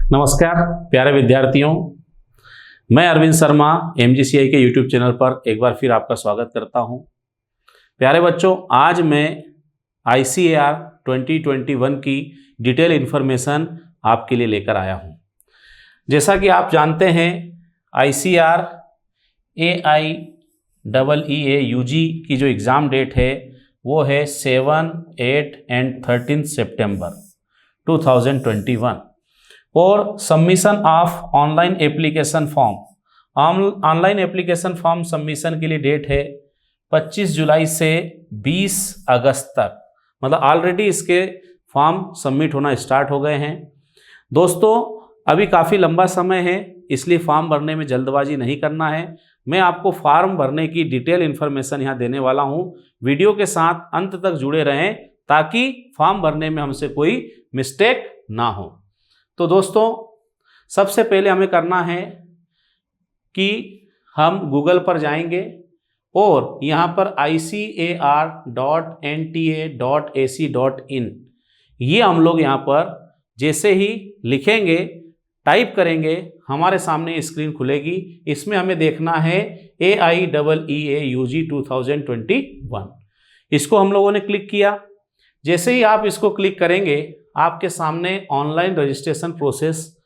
नमस्कार प्यारे विद्यार्थियों, मैं अरविंद शर्मा MGCI के YouTube चैनल पर एक बार फिर आपका स्वागत करता हूं। प्यारे बच्चों, आज मैं ICAR 2021 की डिटेल इन्फॉर्मेशन आपके लिए लेकर आया हूं। जैसा कि आप जानते हैं, ICAR AIEEA UG की जो एग्ज़ाम डेट है वो है 7, 8 एंड 13 सितंबर 2021 और submission of online application form. Online application form submission के लिए डेट है 25 जुलाई से 20 अगस्त तक। मतलब ऑलरेडी इसके फॉर्म सबमिट होना स्टार्ट हो गए हैं। दोस्तों, अभी काफ़ी लंबा समय है, इसलिए फॉर्म भरने में जल्दबाजी नहीं करना है। मैं आपको फॉर्म भरने की डिटेल इन्फॉर्मेशन यहाँ देने वाला हूँ। वीडियो के साथ अंत तक जुड़े रहें ताकि फॉर्म भरने में हमसे कोई मिस्टेक ना हो। तो दोस्तों, सबसे पहले हमें करना है कि हम गूगल पर जाएंगे और यहाँ पर icar.nta.ac.in ये हम लोग यहाँ पर जैसे ही लिखेंगे, टाइप करेंगे, हमारे सामने स्क्रीन खुलेगी। इसमें हमें देखना है AIEEA UG 2021। इसको हम लोगों ने क्लिक किया। जैसे ही आप इसको क्लिक करेंगे, आपके सामने ऑनलाइन रजिस्ट्रेशन प्रोसेस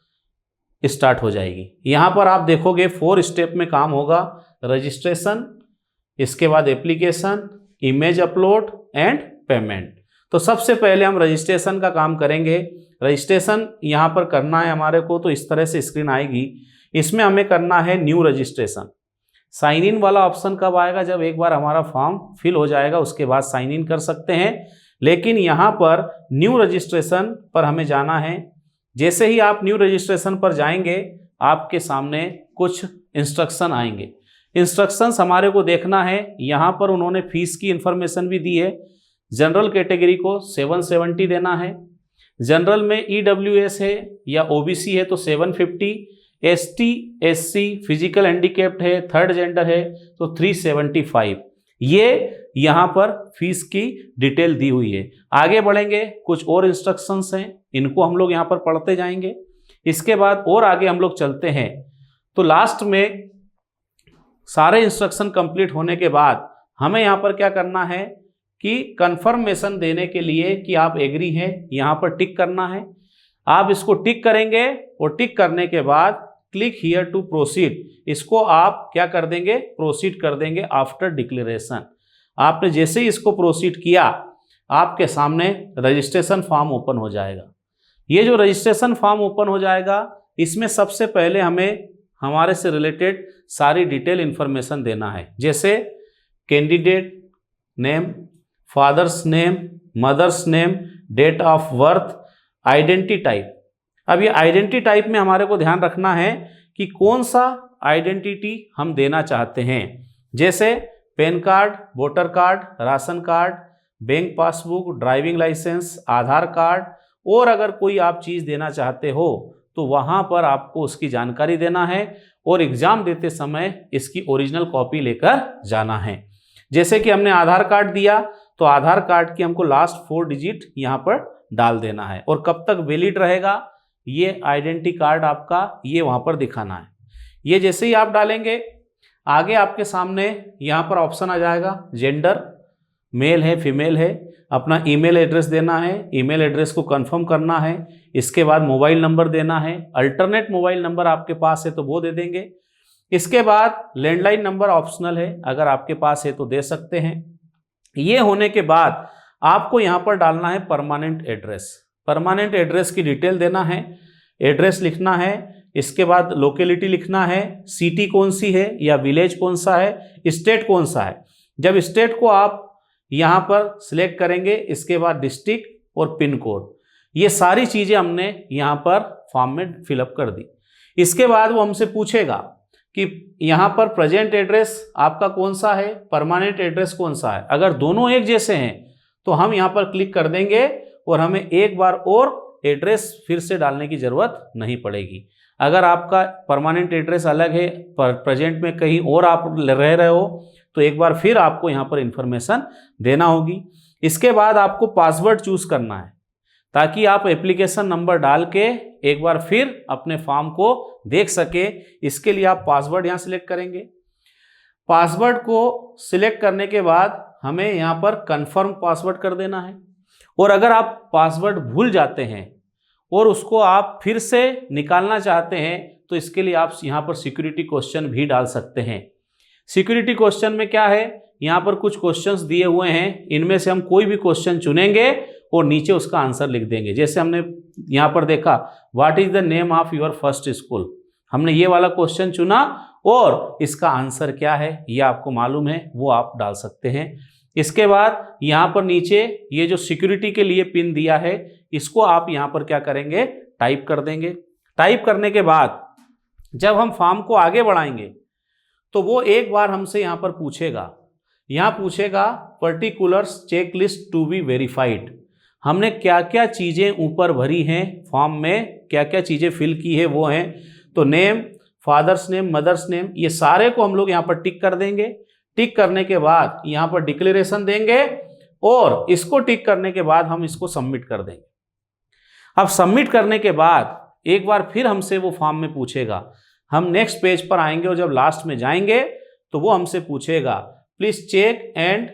स्टार्ट हो जाएगी। यहाँ पर आप देखोगे 4 स्टेप में काम होगा। रजिस्ट्रेशन, इसके बाद application, image upload and payment. तो सबसे पहले हम रजिस्ट्रेशन का काम करेंगे। रजिस्ट्रेशन यहाँ पर करना है हमारे को, तो इस तरह से स्क्रीन आएगी। इसमें हमें करना है न्यू रजिस्ट्रेशन। साइन इन वाला ऑप्शन कब आएगा? जब एक बार हमारा फॉर्म फिल हो जाएगा उसके बाद साइन इन कर सकते हैं। लेकिन यहाँ पर न्यू रजिस्ट्रेशन पर हमें जाना है। जैसे ही आप न्यू रजिस्ट्रेशन पर जाएंगे, आपके सामने कुछ इंस्ट्रक्शन आएंगे। इंस्ट्रक्शंस हमारे को देखना है। यहाँ पर उन्होंने फीस की इंफॉर्मेशन भी दी है। जनरल कैटेगरी को 770 देना है। जनरल में EWS है या OBC है तो 750, ST SC फिजिकल हैंडीकैप्ड है, थर्ड जेंडर है तो 375। ये यहाँ पर फीस की डिटेल दी हुई है। आगे बढ़ेंगे, कुछ और इंस्ट्रक्शंस हैं, इनको हम लोग यहाँ पर पढ़ते जाएंगे। इसके बाद और आगे हम लोग चलते हैं तो लास्ट में सारे इंस्ट्रक्शन कंप्लीट होने के बाद हमें यहाँ पर क्या करना है कि कंफर्मेशन देने के लिए कि आप एग्री हैं, यहाँ पर टिक करना है। आप इसको टिक करेंगे और टिक करने के बाद क्लिक हियर टू प्रोसीड, इसको आप क्या कर देंगे? प्रोसीड कर देंगे आफ्टर डिक्लेरेशन। आपने जैसे ही इसको प्रोसीड किया, आपके सामने रजिस्ट्रेशन फॉर्म ओपन हो जाएगा। ये जो रजिस्ट्रेशन फॉर्म ओपन हो जाएगा, इसमें सबसे पहले हमें हमारे से रिलेटेड सारी डिटेल इन्फॉर्मेशन देना है। जैसे candidate name, father's name, mother's name, date of birth, identity type. अब ये आइडेंटिटी टाइप में हमारे को ध्यान रखना है कि कौन सा आइडेंटिटी हम देना चाहते हैं। जैसे PAN card, voter card, ration card, bank passbook, driving licence, Aadhaar card, और अगर कोई आप चीज़ देना चाहते हो तो वहाँ पर आपको उसकी जानकारी देना है और एग्ज़ाम देते समय इसकी ओरिजिनल कॉपी लेकर जाना है। जैसे कि हमने आधार कार्ड दिया तो आधार कार्ड की हमको लास्ट 4 डिजिट यहाँ पर डाल देना है और कब तक वैलिड रहेगा ये आइडेंटिटी कार्ड आपका, ये वहाँ पर दिखाना है। ये जैसे ही आप डालेंगे, आगे आपके सामने यहाँ पर ऑप्शन आ जाएगा। जेंडर मेल है, फीमेल है, अपना ईमेल एड्रेस देना है, ईमेल एड्रेस को कंफर्म करना है। इसके बाद मोबाइल नंबर देना है। अल्टरनेट मोबाइल नंबर आपके पास है तो वो दे देंगे। इसके बाद लैंडलाइन नंबर ऑप्शनल है, अगर आपके पास है तो दे सकते हैं। ये होने के बाद आपको यहाँ पर डालना है परमानेंट एड्रेस। परमानेंट एड्रेस की डिटेल देना है, एड्रेस लिखना है। इसके बाद लोकेलिटी लिखना है, सिटी कौन सी है या विलेज कौन सा है, स्टेट कौन सा है। जब स्टेट को आप यहाँ पर सिलेक्ट करेंगे, इसके बाद डिस्ट्रिक्ट और पिन कोड, ये सारी चीज़ें हमने यहाँ पर फॉर्म में फिलअप कर दी। इसके बाद वो हमसे पूछेगा कि यहाँ पर प्रेजेंट एड्रेस आपका कौन सा है, परमानेंट एड्रेस कौन सा है। अगर दोनों एक जैसे हैं तो हम यहाँ पर क्लिक कर देंगे और हमें एक बार और एड्रेस फिर से डालने की ज़रूरत नहीं पड़ेगी। अगर आपका परमानेंट एड्रेस अलग है, प्रेजेंट में कहीं और आप रह रहे हो, तो एक बार फिर आपको यहाँ पर इंफॉर्मेशन देना होगी। इसके बाद आपको पासवर्ड चूज़ करना है। ताकि आप एप्लीकेशन नंबर डाल के एक बार फिर अपने फॉर्म को देख सके। इसके लिए आप पासवर्ड यहाँ सिलेक्ट करेंगे। पासवर्ड को सिलेक्ट करने के बाद हमें यहाँ पर कंफर्म पासवर्ड कर देना है। और अगर आप पासवर्ड भूल जाते हैं और उसको आप फिर से निकालना चाहते हैं तो इसके लिए आप यहाँ पर सिक्योरिटी क्वेश्चन भी डाल सकते हैं। सिक्योरिटी क्वेश्चन में क्या है, यहाँ पर कुछ क्वेश्चंस दिए हुए हैं, इनमें से हम कोई भी क्वेश्चन चुनेंगे और नीचे उसका आंसर लिख देंगे। जैसे हमने यहाँ पर देखा, what is the name of your first school, हमने ये वाला क्वेश्चन चुना और इसका आंसर क्या है ये आपको मालूम है, वो आप डाल सकते हैं। इसके बाद यहाँ पर नीचे ये जो सिक्योरिटी के लिए पिन दिया है इसको आप यहाँ पर क्या करेंगे, टाइप कर देंगे। टाइप करने के बाद जब हम फॉर्म को आगे बढ़ाएंगे तो वो एक बार हमसे यहाँ पर पूछेगा, यहाँ पूछेगा particulars checklist to be verified. हमने क्या क्या चीज़ें ऊपर भरी हैं फॉर्म में, क्या क्या चीज़ें फिल की है वो हैं। तो name, father's name, mother's name, ये सारे को हम लोग यहाँ पर टिक कर देंगे। टिक करने के बाद यहाँ पर डिक्लेरेशन देंगे और इसको टिक करने के बाद हम इसको सबमिट कर देंगे। अब सबमिट करने के बाद एक बार फिर हमसे वो फॉर्म में पूछेगा। हम नेक्स्ट पेज पर आएंगे और जब लास्ट में जाएंगे तो वो हमसे पूछेगा, please check and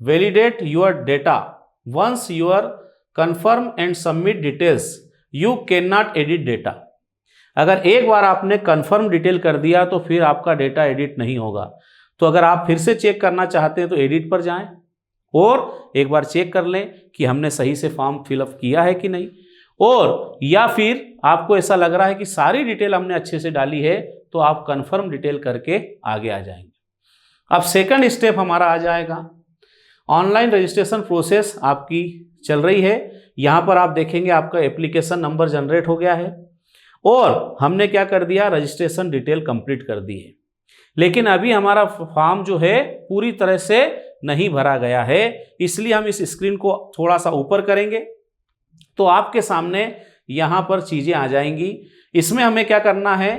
validate your data once you are confirm and submit details you can not edit data. अगर एक बार आपने कन्फर्म डिटेल कर दिया तो फिर आपका डेटा एडिट नहीं होगा। तो अगर आप फिर से चेक करना चाहते हैं तो एडिट पर जाएं और एक बार चेक कर लें कि हमने सही से फॉर्म फिलअप किया है कि नहीं। और या फिर आपको ऐसा लग रहा है कि सारी डिटेल हमने अच्छे से डाली है तो आप कन्फर्म डिटेल करके आगे आ जाएंगे। अब सेकंड स्टेप हमारा आ जाएगा, ऑनलाइन रजिस्ट्रेशन प्रोसेस आपकी चल रही है। यहाँ पर आप देखेंगे आपका एप्लीकेशन नंबर जनरेट हो गया है और हमने क्या कर दिया, रजिस्ट्रेशन डिटेल कंप्लीट कर दी है। लेकिन अभी हमारा फॉर्म जो है पूरी तरह से नहीं भरा गया है, इसलिए हम इस स्क्रीन को थोड़ा सा ऊपर करेंगे तो आपके सामने यहाँ पर चीज़ें आ जाएंगी। इसमें हमें क्या करना है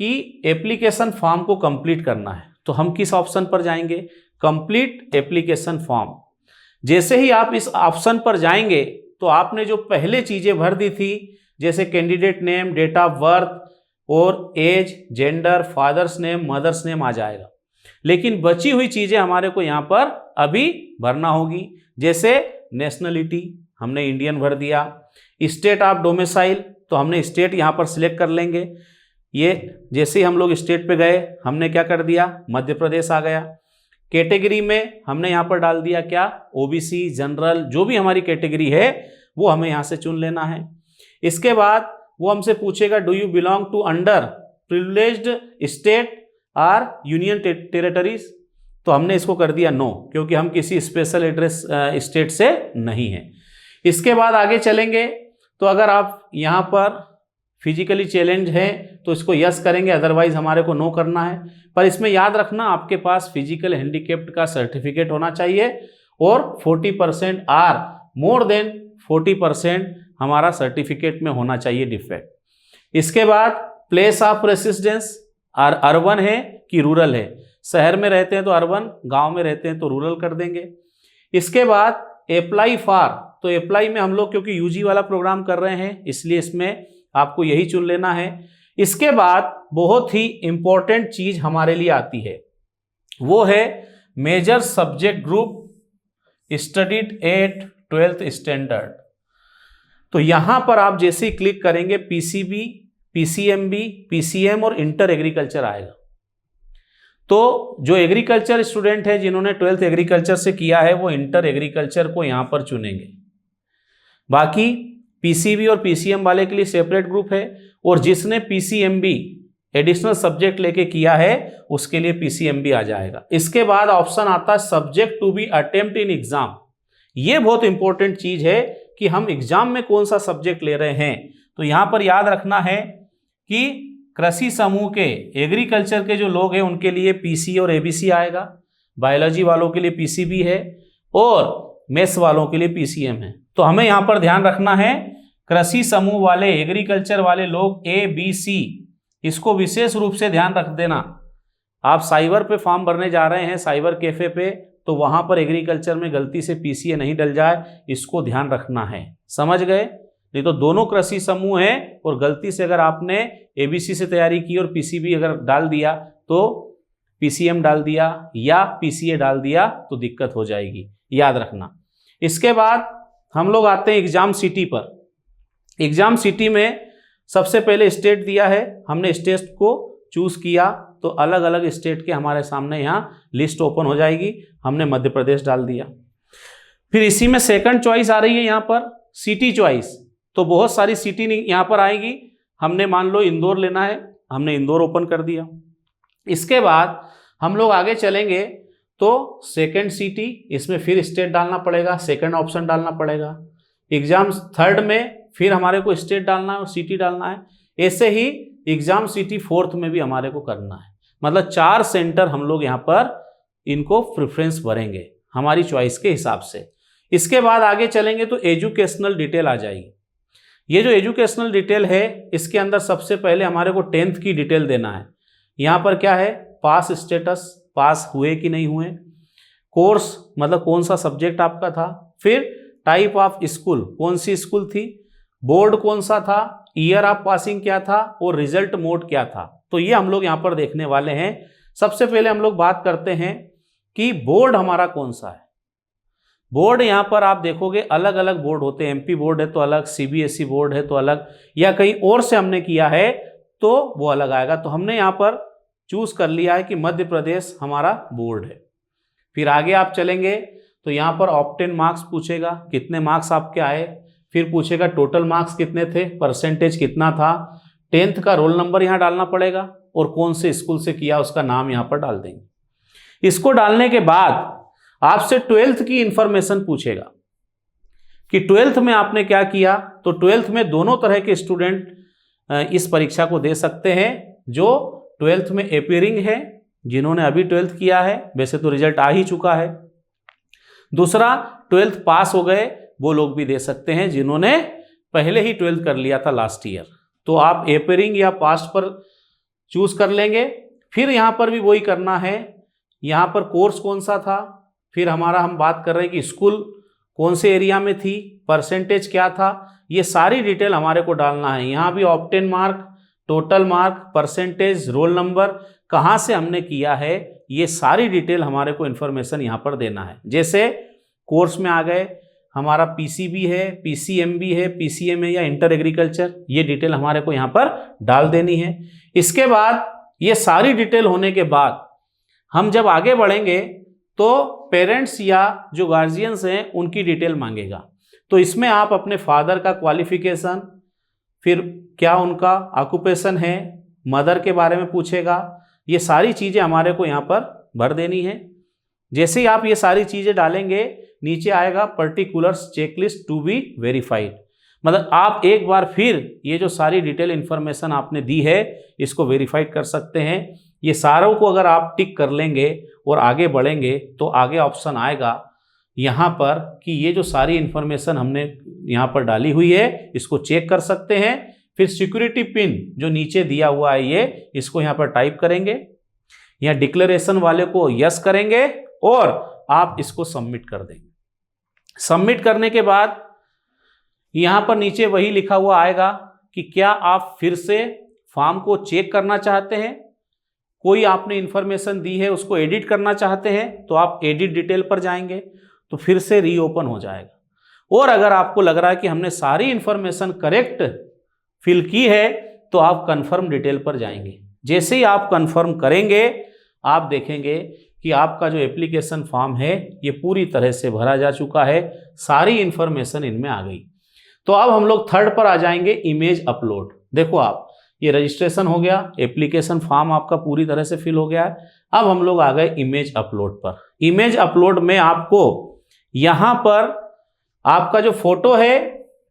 कि एप्लीकेशन फॉर्म को कंप्लीट करना है। तो हम किस ऑप्शन पर जाएंगे, कंप्लीट एप्लीकेशन फॉर्म। जैसे ही आप इस ऑप्शन पर जाएंगे तो आपने जो पहले चीज़ें भर दी थी जैसे candidate name, date of birth और age, gender, father's name, mother's name आ जाएगा। लेकिन बची हुई चीज़ें हमारे को यहाँ पर अभी भरना होगी। जैसे नेशनलिटी हमने इंडियन भर दिया, स्टेट ऑफ डोमिसाइल तो हमने स्टेट यहाँ पर सिलेक्ट कर लेंगे। ये जैसे ही हम लोग स्टेट पे गए हमने क्या कर दिया, मध्य प्रदेश आ गया। कैटेगरी में हमने यहाँ पर डाल दिया क्या, ओबीसी, जनरल, जो भी हमारी कैटेगरी है वो हमें यहाँ से चुन लेना है। इसके बाद वो हमसे पूछेगा do you belong to underprivileged state और यूनियन टेरिटरीज, तो हमने इसको कर दिया नो, क्योंकि हम किसी स्पेशल एड्रेस स्टेट से नहीं हैं। इसके बाद आगे चलेंगे तो अगर आप यहाँ पर फिजिकली चैलेंज हैं तो इसको यस करेंगे, अदरवाइज हमारे को नो करना है। पर इसमें याद रखना आपके पास फिजिकल हैंडीकैप्ड का सर्टिफिकेट होना चाहिए और 40% आर मोर देन 40% हमारा सर्टिफिकेट में होना चाहिए डिफेक्ट। इसके बाद प्लेस ऑफ रेसिडेंस अर्बन है कि रूरल है, शहर में रहते हैं तो अर्बन, गांव में रहते हैं तो रूरल कर देंगे। इसके बाद अप्लाई फॉर, तो अप्लाई में हम लोग क्योंकि यूजी वाला प्रोग्राम कर रहे हैं इसलिए इसमें आपको यही चुन लेना है। इसके बाद बहुत ही इंपॉर्टेंट चीज हमारे लिए आती है, वो है major subject group studied at 12th standard. तो यहां पर आप जैसे ही क्लिक करेंगे पीसीबी, पीसीएमबी, पीसीएम और इंटर एग्रीकल्चर आएगा। तो जो एग्रीकल्चर स्टूडेंट है जिन्होंने 12th एग्रीकल्चर से किया है वो इंटर एग्रीकल्चर को यहां पर चुनेंगे। बाकी पीसीबी और पीसीएम वाले के लिए सेपरेट ग्रुप है और जिसने पीसीएमबी एडिशनल सब्जेक्ट लेके किया है उसके लिए पीसीएमबी आ जाएगा। इसके बाद ऑप्शन आता है subject to be attempt in exam. ये बहुत इंपॉर्टेंट चीज है कि हम एग्जाम में कौन सा सब्जेक्ट ले रहे हैं। तो यहां पर याद रखना है कि कृषि समूह के एग्रीकल्चर के जो लोग हैं उनके लिए पीसी और एबीसी आएगा, बायोलॉजी वालों के लिए पीसीबी है और मैथ्स वालों के लिए पीसीएम है। तो हमें यहाँ पर ध्यान रखना है कृषि समूह वाले, एग्रीकल्चर वाले लोग ए बी सी, इसको विशेष रूप से ध्यान रख देना। आप साइबर पे फॉर्म भरने जा रहे हैं, साइबर कैफे पे, तो वहां पर एग्रीकल्चर में गलती से पीसीए नहीं डल जाए, इसको ध्यान रखना है। समझ गए? नहीं तो दोनों कृषि समूह हैं और गलती से अगर आपने एबीसी से तैयारी की और पीसीबी अगर डाल दिया तो पीसीएम डाल दिया या पीसीए डाल दिया तो दिक्कत हो जाएगी, याद रखना। इसके बाद हम लोग आते हैं एग्जाम सिटी पर। एग्जाम सिटी में सबसे पहले स्टेट दिया है, हमने स्टेट को चूज किया तो अलग अलग स्टेट के हमारे सामने यहाँ लिस्ट ओपन हो जाएगी। हमने मध्य प्रदेश डाल दिया। फिर इसी में सेकंड चॉइस आ रही है यहाँ पर सिटी चॉइस, तो बहुत सारी सिटी यहाँ पर आएगी। हमने मान लो इंदौर लेना है, हमने इंदौर ओपन कर दिया। इसके बाद हम लोग आगे चलेंगे तो सेकंड सिटी, इसमें फिर स्टेट डालना पड़ेगा, सेकंड ऑप्शन डालना पड़ेगा। एग्जाम थर्ड में फिर हमारे को स्टेट डालना है और सिटी डालना है। ऐसे ही एग्जाम सिटी फोर्थ में भी हमारे को करना है। मतलब 4 सेंटर हम लोग यहाँ पर इनको प्रेफरेंस भरेंगे हमारी चॉइस के हिसाब से। इसके बाद आगे चलेंगे तो एजुकेशनल डिटेल आ जाएगी। ये जो एजुकेशनल डिटेल है इसके अंदर सबसे पहले हमारे को 10th की डिटेल देना है। यहाँ पर क्या है, पास स्टेटस, पास हुए कि नहीं हुए, कोर्स मतलब कौन सा सब्जेक्ट आपका था, फिर टाइप ऑफ स्कूल कौन सी स्कूल थी, बोर्ड कौन सा था, ईयर ऑफ पासिंग क्या था और रिजल्ट मोड क्या था। तो ये हम लोग यहाँ पर देखने वाले हैं। सबसे पहले हम लोग बात करते हैं कि बोर्ड हमारा कौन सा है। बोर्ड यहाँ पर आप देखोगे अलग अलग बोर्ड होते हैं, एमपी बोर्ड है तो अलग, सीबीएसई बोर्ड है तो अलग, या कहीं और से हमने किया है तो वो अलग आएगा। तो हमने यहाँ पर चूज कर लिया है कि मध्य प्रदेश हमारा बोर्ड है। फिर आगे आप चलेंगे तो यहाँ पर ऑप्टेन मार्क्स पूछेगा, कितने मार्क्स आपके आए, फिर पूछेगा टोटल मार्क्स कितने थे, परसेंटेज कितना था, 10th का रोल नंबर यहाँ डालना पड़ेगा और कौन से स्कूल से किया उसका नाम यहाँ पर डाल देंगे। इसको डालने के बाद आपसे 12th की इंफॉर्मेशन पूछेगा कि 12th में आपने क्या किया। तो 12th में दोनों तरह के स्टूडेंट इस परीक्षा को दे सकते हैं, जो 12th में अपियरिंग है, जिन्होंने अभी 12th किया है, वैसे तो रिजल्ट आ ही चुका है। दूसरा 12th पास हो गए वो लोग भी दे सकते हैं, जिन्होंने पहले ही 12th कर लिया था लास्ट ईयर। तो आप अपियरिंग या पास्ट पर चूज कर लेंगे। फिर यहाँ पर भी वही करना है, यहाँ पर कोर्स कौन सा था, फिर हमारा हम बात कर रहे हैं कि स्कूल कौन से एरिया में थी, परसेंटेज क्या था, ये सारी डिटेल हमारे को डालना है। यहाँ भी obtain mark, total mark, percentage, roll number, कहाँ से हमने किया है, ये सारी डिटेल हमारे को इन्फॉर्मेशन यहाँ पर देना है। जैसे कोर्स में आ गए हमारा पीसीबी है, पीसीएमबी है, पीसीएम है या इंटर एग्रीकल्चर, ये डिटेल हमारे को यहाँ पर डाल देनी है। इसके बाद ये सारी डिटेल होने के बाद हम जब आगे बढ़ेंगे तो पेरेंट्स या जो गार्जियंस हैं उनकी डिटेल मांगेगा। तो इसमें आप अपने फादर का क्वालिफिकेशन, फिर क्या उनका ऑक्यूपेशन है, मदर के बारे में पूछेगा, ये सारी चीज़ें हमारे को यहाँ पर भर देनी है। जैसे ही आप ये सारी चीज़ें डालेंगे नीचे आएगा particulars checklist to be verified, मतलब आप एक बार फिर ये जो सारी डिटेल इन्फॉर्मेशन आपने दी है इसको वेरीफाइड कर सकते हैं। ये सारों को अगर आप टिक कर लेंगे और आगे बढ़ेंगे तो आगे ऑप्शन आएगा यहाँ पर कि ये जो सारी इन्फॉर्मेशन हमने यहाँ पर डाली हुई है इसको चेक कर सकते हैं। फिर सिक्योरिटी पिन जो नीचे दिया हुआ है ये, इसको यहाँ पर टाइप करेंगे, यहाँ डिक्लेरेशन वाले को यस करेंगे और आप इसको सबमिट कर देंगे। सबमिट करने के बाद यहाँ पर नीचे वही लिखा हुआ आएगा कि क्या आप फिर से फॉर्म को चेक करना चाहते हैं, कोई आपने इंफॉर्मेशन दी है उसको एडिट करना चाहते हैं तो आप एडिट डिटेल पर जाएंगे तो फिर से रीओपन हो जाएगा। और अगर आपको लग रहा है कि हमने सारी इंफॉर्मेशन करेक्ट फिल की है तो आप कंफर्म डिटेल पर जाएंगे। जैसे ही आप कंफर्म करेंगे आप देखेंगे कि आपका जो एप्लीकेशन फॉर्म है ये पूरी तरह से भरा जा चुका है, सारी इंफॉर्मेशन इनमें आ गई। तो अब हम लोग थर्ड पर आ जाएंगे, इमेज अपलोड। देखो आप ये रजिस्ट्रेशन हो गया, एप्लीकेशन फॉर्म आपका पूरी तरह से फिल हो गया है। अब हम लोग आ गए इमेज अपलोड पर। इमेज अपलोड में आपको यहाँ पर आपका जो फोटो है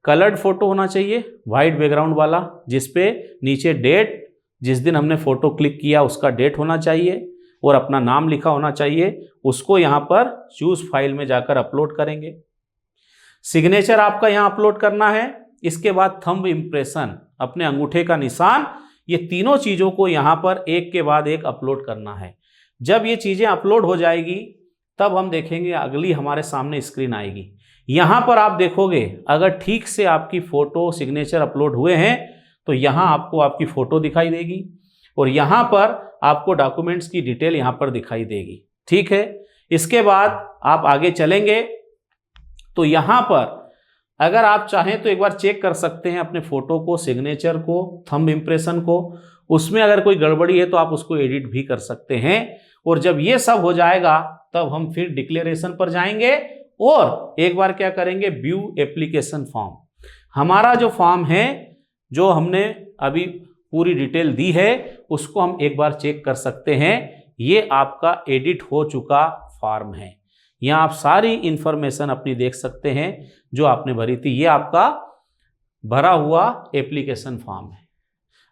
कलर्ड फोटो होना चाहिए, वाइट बैकग्राउंड वाला, जिसपे नीचे डेट, जिस दिन हमने फोटो क्लिक किया उसका डेट होना चाहिए और अपना नाम लिखा होना चाहिए। उसको यहाँ पर चूज फाइल में जाकर अपलोड करेंगे। सिग्नेचर आपका यहाँ अपलोड करना है। इसके बाद थंब इम्प्रेशन, अपने अंगूठे का निशान, ये तीनों चीज़ों को यहाँ पर एक के बाद एक अपलोड करना है। जब ये चीज़ें अपलोड हो जाएगी तब हम देखेंगे अगली हमारे सामने स्क्रीन आएगी। यहाँ पर आप देखोगे अगर ठीक से आपकी फ़ोटो सिग्नेचर अपलोड हुए हैं तो यहाँ आपको आपकी फ़ोटो दिखाई देगी और यहाँ पर आपको डॉक्यूमेंट्स की डिटेल यहाँ पर दिखाई देगी। ठीक है, इसके बाद आप आगे चलेंगे तो यहाँ पर अगर आप चाहें तो एक बार चेक कर सकते हैं अपने फ़ोटो को, सिग्नेचर को, थंब इम्प्रेशन को। उसमें अगर कोई गड़बड़ी है तो आप उसको एडिट भी कर सकते हैं। और जब ये सब हो जाएगा तब हम फिर डिक्लेरेशन पर जाएंगे और एक बार क्या करेंगे, व्यू एप्लीकेशन फॉर्म। हमारा जो फॉर्म है जो हमने अभी पूरी डिटेल दी है उसको हम एक बार चेक कर सकते हैं। ये आपका एडिट हो चुका फॉर्म है। यहाँ आप सारी इंफॉर्मेशन अपनी देख सकते हैं जो आपने भरी थी। ये आपका भरा हुआ एप्लीकेशन फॉर्म है।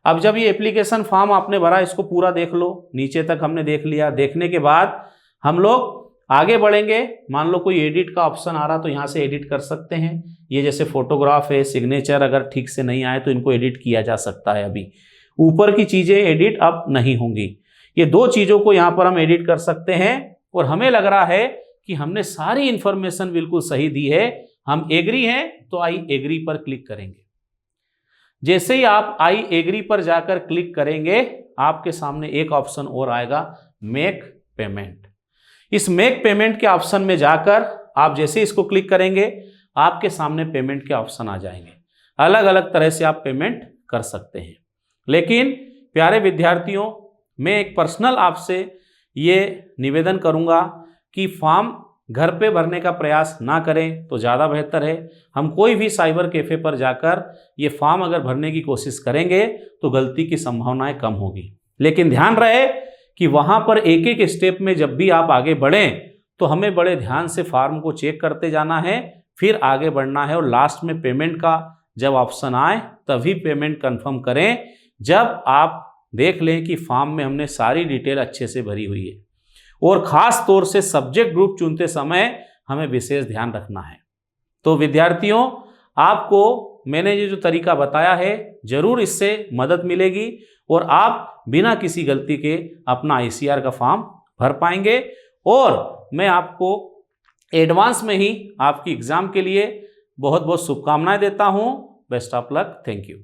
अब जब ये एप्लीकेशन फॉर्म आपने भरा, इसको पूरा देख लो, नीचे तक हमने देख लिया। देखने के बाद हम लोग आगे बढ़ेंगे। मान लो कोई एडिट का ऑप्शन आ रहा तो यहाँ से एडिट कर सकते हैं। ये जैसे फोटोग्राफ है, सिग्नेचर अगर ठीक से नहीं आए तो इनको एडिट किया जा सकता है। अभी ऊपर की चीज़ें एडिट अब नहीं होंगी। ये दो चीज़ों को यहाँ पर हम एडिट कर सकते हैं और हमें लग रहा है कि हमने सारी इंफॉर्मेशन बिल्कुल सही दी है। हम एग्री हैं तो आई एग्री पर क्लिक करेंगे। जैसे ही आप आई एग्री पर जाकर क्लिक करेंगे आपके सामने एक ऑप्शन और आएगा, मेक पेमेंट। इस मेक पेमेंट के ऑप्शन में जाकर आप जैसे इसको क्लिक करेंगे आपके सामने पेमेंट के ऑप्शन आ जाएंगे। अलग अलग तरह से आप पेमेंट कर सकते हैं। लेकिन प्यारे विद्यार्थियों, मैं एक पर्सनल आपसे ये निवेदन करूँगा कि फॉर्म घर पे भरने का प्रयास ना करें तो ज़्यादा बेहतर है। हम कोई भी साइबर कैफ़े पर जाकर ये फॉर्म अगर भरने की कोशिश करेंगे तो गलती की संभावनाएं कम होगी। लेकिन ध्यान रहे कि वहाँ पर एक एक स्टेप में जब भी आप आगे बढ़ें तो हमें बड़े ध्यान से फॉर्म को चेक करते जाना है, फिर आगे बढ़ना है और लास्ट में पेमेंट का जब ऑप्शन आए तभी पेमेंट कंफर्म करें, जब आप देख लें कि फॉर्म में हमने सारी डिटेल अच्छे से भरी हुई है। और ख़ास तौर से सब्जेक्ट ग्रुप चुनते समय हमें विशेष ध्यान रखना है। तो विद्यार्थियों, आपको मैंने ये जो तरीका बताया है ज़रूर इससे मदद मिलेगी और आप बिना किसी गलती के अपना ICAR का फॉर्म भर पाएंगे। और मैं आपको एडवांस में ही आपकी एग्ज़ाम के लिए बहुत बहुत शुभकामनाएं देता हूँ। Best of luck. Thank you.